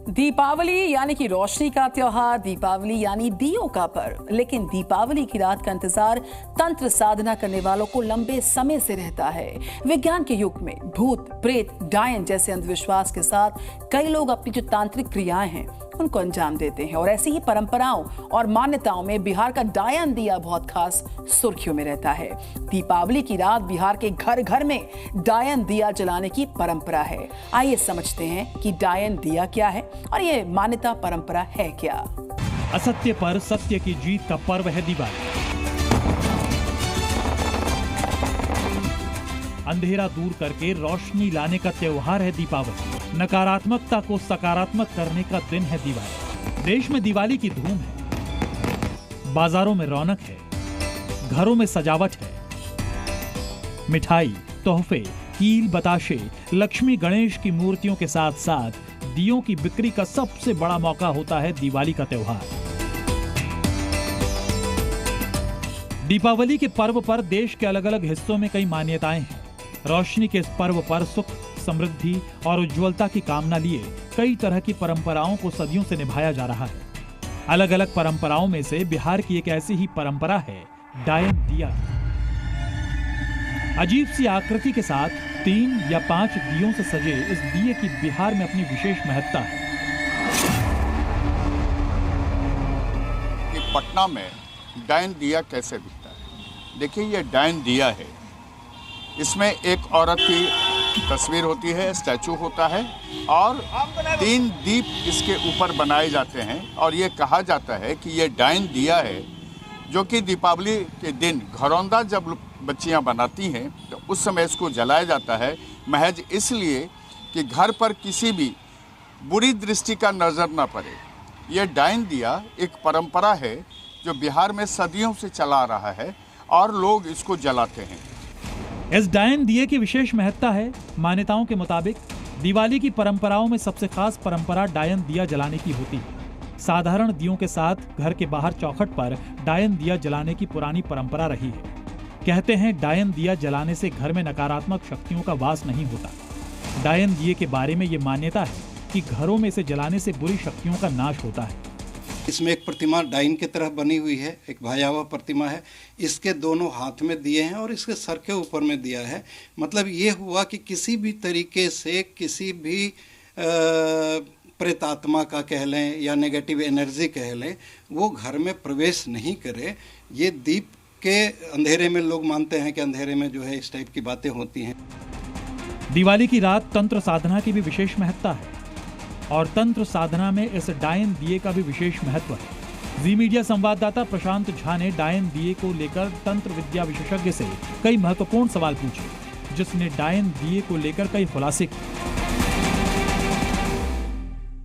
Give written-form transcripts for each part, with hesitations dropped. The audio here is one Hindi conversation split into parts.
दीपावली यानी कि रोशनी का त्योहार, दीपावली यानी दियों का पर्व। लेकिन दीपावली की रात का इंतजार तंत्र साधना करने वालों को लंबे समय से रहता है। विज्ञान के युग में भूत, प्रेत, डायन जैसे अंधविश्वास के साथ कई लोग अपनी जो तांत्रिक क्रियाएं हैं उनको अंजाम देते हैं। और ऐसी ही परंपराओं और मान्यताओं में बिहार का डायन दिया बहुत खास सुर्खियों में रहता है। दीपावली की रात बिहार के घर घर में डायन दिया जलाने की परंपरा है। आइए समझते हैं कि डायन दिया क्या है और ये मान्यता परंपरा है क्या। असत्य पर सत्य की जीत का पर्व है दिवाली। अंधेरा दूर करके रोशनी लाने का त्योहार है दीपावली। नकारात्मकता को सकारात्मक करने का दिन है दिवाली। देश में दिवाली की धूम है, बाजारों में रौनक है, घरों में सजावट है। मिठाई, तोहफे, कील, बताशे, लक्ष्मी गणेश की मूर्तियों के साथ साथ दियों की बिक्री का सबसे बड़ा मौका होता है दिवाली का त्योहार। दीपावली के पर्व पर देश के अलग अलग हिस्सों में कई मान्यताएं हैं। रोशनी के इस पर्व पर सुख, समृद्धि और उज्ज्वलता की कामना लिए कई तरह की परंपराओं को सदियों से निभाया जा रहा है। अलग अलग परंपराओं में से बिहार की एक ऐसी ही परंपरा है डायन दिया। अजीब सी आकृति के साथ 3 या 5 दियों से सजे इस दिए की बिहार में अपनी विशेष महत्ता है। कि पटना में डायन दिया कैसे दिखता है। देखिए, ये डायन दिया है। इसमें एक औरत की तस्वीर होती है, स्टैचू होता है और 3 दीप इसके ऊपर बनाए जाते हैं। और ये कहा जाता है कि ये डायन दिया है जो कि दीपावली के दिन घरौंदा जब बच्चियां बनाती हैं तो उस समय इसको जलाया जाता है, महज इसलिए कि घर पर किसी भी बुरी दृष्टि का नज़र न पड़े। ये डायन दिया एक परंपरा है जो बिहार में सदियों से चला आ रहा है और लोग इसको जलाते हैं। इस डायन दिए की विशेष महत्ता है। मान्यताओं के मुताबिक दिवाली की परंपराओं में सबसे खास परंपरा डायन दिया जलाने की होती है। साधारण दियों के साथ घर के बाहर चौखट पर डायन दिया जलाने की पुरानी परंपरा रही है। कहते हैं डायन दिया जलाने से घर में नकारात्मक शक्तियों का वास नहीं होता। डायन दिए के बारे में ये मान्यता है कि घरों में इसे जलाने से बुरी शक्तियों का नाश होता है। इसमें एक प्रतिमा डायन की तरह बनी हुई है, एक भयावह प्रतिमा है। इसके दोनों हाथ में दिए हैं और इसके सर के ऊपर में दिया है। मतलब ये हुआ कि किसी भी तरीके से किसी भी प्रेतात्मा का कह लें या नेगेटिव एनर्जी कह लें, वो घर में प्रवेश नहीं करे। ये दीप के अंधेरे में लोग मानते हैं कि अंधेरे में जो है इस टाइप की बातें होती हैं। दिवाली की रात तंत्र साधना की भी विशेष महत्ता है और तंत्र साधना में इस डायन दिए का भी विशेष महत्व है। जी मीडिया संवाददाता प्रशांत झा ने डायन दिए को लेकर तंत्र विद्या विशेषज्ञ से कई महत्वपूर्ण सवाल पूछे, जिसने डायन दिए को लेकर कई खुलासे किए।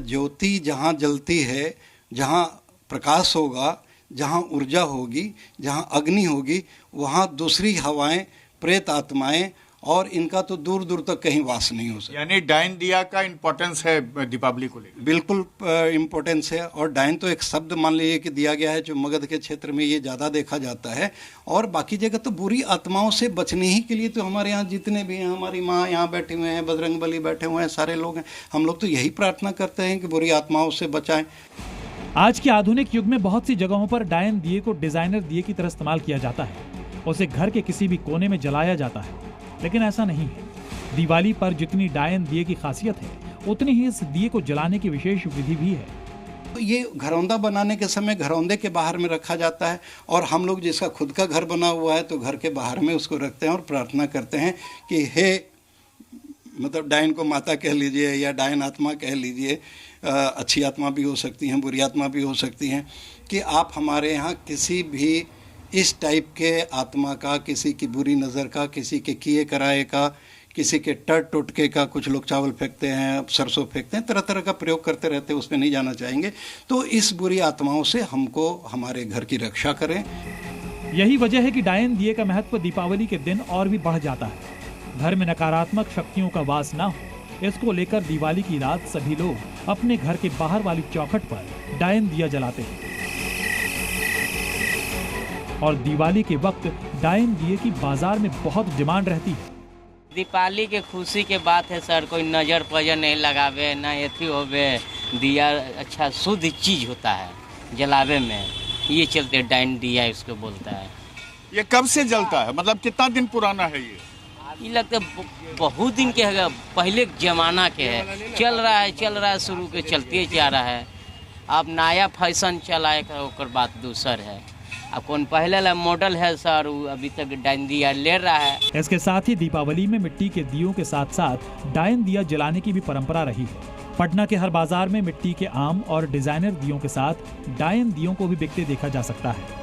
ज्योति जहाँ जलती है, जहाँ प्रकाश होगा, जहाँ ऊर्जा होगी, जहाँ अग्नि होगी, वहाँ दूसरी हवाएं, प्रेत आत्माएं और इनका तो दूर दूर तक कहीं वास नहीं हो सकता। यानी डायन दिया का इम्पोर्टेंस है दीपावली को लेकर। बिल्कुल इम्पोर्टेंस है। और डायन तो एक शब्द मान लीजिए कि दिया गया है जो मगध के क्षेत्र में ये ज़्यादा देखा जाता है। और बाकी जगह तो बुरी आत्माओं से बचने ही के लिए तो हमारे यहाँ जितने भी हैं, हमारी माँ यहाँ बैठे हुए हैं, बजरंगबली बैठे हुए हैं, सारे लोग हैं, हम लोग तो यही प्रार्थना करते हैं कि बुरी आत्माओं से बचाएं। आज के आधुनिक युग में बहुत सी जगहों पर डायन दिए को डिजाइनर दिए की तरह इस्तेमाल किया जाता है। उसे घर के किसी भी कोने में जलाया जाता है, लेकिन ऐसा नहीं है। दिवाली पर जितनी डायन दिए की खासियत है, उतनी ही इस दिए को जलाने की विशेष विधि भी है। तो ये घरौंदा बनाने के समय घरौंदे के बाहर में रखा जाता है और हम लोग जिसका खुद का घर बना हुआ है तो घर के बाहर में उसको रखते हैं और प्रार्थना करते हैं कि हे, मतलब डायन को माता कह लीजिए या डायन आत्मा कह लीजिए, अच्छी आत्मा भी हो सकती हैं, बुरी आत्मा भी हो सकती हैं, कि आप हमारे यहाँ किसी भी इस टाइप के आत्मा का, किसी की बुरी नज़र का, किसी के किए कराए का, किसी के टट टुटके का, कुछ लोग चावल फेंकते हैं, सरसों फेंकते हैं, तरह तरह का प्रयोग करते रहते हैं, उसमें नहीं जाना चाहेंगे। तो इस बुरी आत्माओं से हमको हमारे घर की रक्षा करें। यही वजह है कि डायन दिए का महत्व दीपावली के दिन और भी बढ़ जाता है। घर में नकारात्मक शक्तियों का वास ना हो, इसको लेकर दिवाली की रात सभी लोग अपने घर के बाहर वाली चौखट पर डायन दिया जलाते हैं। और दिवाली के वक्त डायन दिए की बाजार में बहुत डिमांड रहती है। दीपावली के खुशी के बात है सर, कोई नजर पजर नहीं लगावे, ना एथी होवे, दिया अच्छा शुद्ध चीज़ होता है जलावे में, ये चलते डायन दिया इसको बोलता है। ये कब से जलता है, मतलब कितना दिन पुराना है ये लगता है बहुत दिन के है, पहले जमाना के है, चल रहा है शुरू के चलते जा रहा है। अब नया फैशन चलाए का ओकर बात दूसर है। अब कौन पहले ला मॉडल है सर, अभी तक डायन दिया ले रहा है। इसके साथ ही दीपावली में मिट्टी के दियों के साथ साथ डायन दिया जलाने की भी परंपरा रही है। पटना के हर बाजार में मिट्टी के आम और डिजाइनर दियों के साथ डायन दियों को भी बिकते देखा जा सकता है।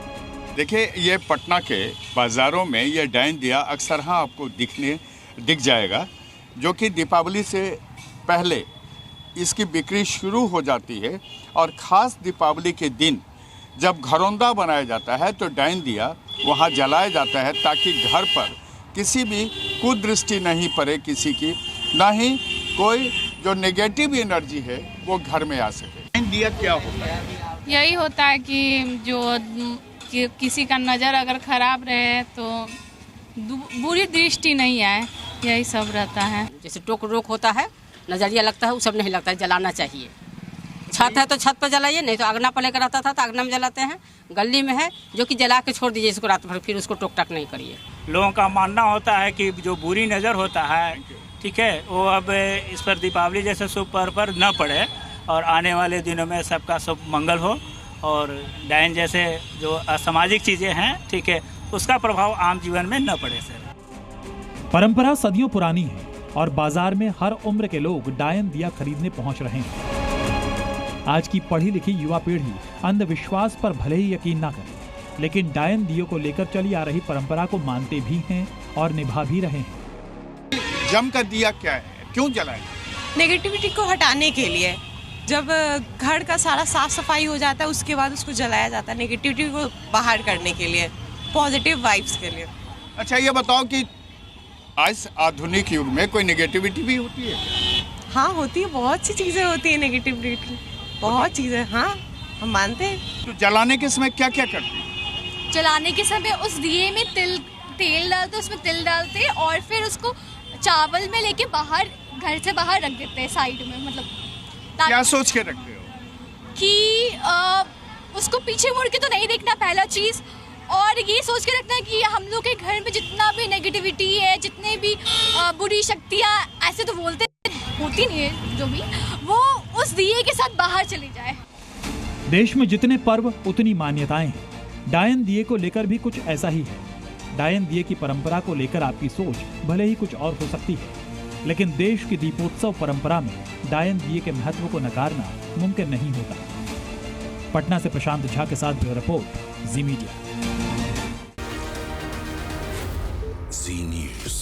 देखिए, ये पटना के बाज़ारों में ये डायन दिया अक्सर आपको दिख जाएगा, जो कि दीपावली से पहले इसकी बिक्री शुरू हो जाती है। और ख़ास दीपावली के दिन जब घरौंदा बनाया जाता है तो डायन दिया वहाँ जलाया जाता है, ताकि घर पर किसी भी कुदृष्टि नहीं पड़े किसी की, ना ही कोई जो नेगेटिव एनर्जी है वो घर में आ सके। डायन दिया क्या होता है? यही होता है कि किसी का नज़र अगर खराब रहे तो बुरी दृष्टि नहीं आए, यही सब रहता है। जैसे टोक रोक होता है, नजरिया लगता है, वो सब नहीं लगता है, जलाना चाहिए। छत है तो छत पर जलाइए, नहीं तो अगना पर लेकर आता था तो अगना में जलाते हैं। गली में है जो कि जला के छोड़ दीजिए इसको रात भर, फिर उसको टोक टाक नहीं करिए। लोगों का मानना होता है कि जो बुरी नज़र होता है, ठीक है, वो अब इस पर दीपावली जैसे शुभ पर्व पर न पड़े और आने वाले दिनों में सबका शुभ मंगल हो और डायन जैसे जो असामाजिक चीज़ें हैं, ठीक है, उसका प्रभाव आम जीवन में न पड़े सर। परंपरा सदियों पुरानी है और बाजार में हर उम्र के लोग डायन दिया खरीदने पहुंच रहे हैं। आज की पढ़ी लिखी युवा पीढ़ी अंधविश्वास पर भले ही यकीन न करे, लेकिन डायन दियों को लेकर चली आ रही परंपरा को मानते भी हैं और निभा भी रहे हैं। जम का दिया क्या है, क्यों जलाएं? नेगेटिविटी को हटाने के लिए। जब घर का सारा साफ सफाई हो जाता है उसके बाद उसको जलाया जाता है, नेगेटिविटी को बाहर करने के लिए, पॉजिटिव वाइब्स के लिए। अच्छा, ये बताओ कि आज आधुनिक युग में कोई नेगेटिविटी भी होती है? हाँ होती है, बहुत सी चीज़ें होती है नेगेटिविटी, बहुत चीज़ें, हाँ हम मानते हैं। तो जलाने के समय क्या क्या करते हैं? जलाने के समय उस दिए में तेल डालते, उसमें तिल डालते और फिर उसको चावल में लेके बाहर, घर से बाहर रख देते हैं साइड में, मतलब क्या सोच के रखते हो? कि उसको पीछे मुड़ के तो नहीं देखना पहला चीज़, और ये सोच के रखना है कि हम लोग के घर में जितना भी नेगेटिविटी है, जितने भी बुरी शक्तियाँ, ऐसे तो बोलते होती नहीं है, जो भी वो उस दिए के साथ बाहर चली जाए। देश में जितने पर्व उतनी मान्यताएं हैं, डायन दिए को लेकर भी कुछ ऐसा ही है। डायन दिए की परंपरा को लेकर आपकी सोच भले ही कुछ और हो सकती है, लेकिन देश की दीपोत्सव परंपरा में डायन दिए के महत्व को नकारना मुमकिन नहीं होता। पटना से प्रशांत झा के साथ ब्यूरो रिपोर्ट, जी मीडिया। जी न्यूज़।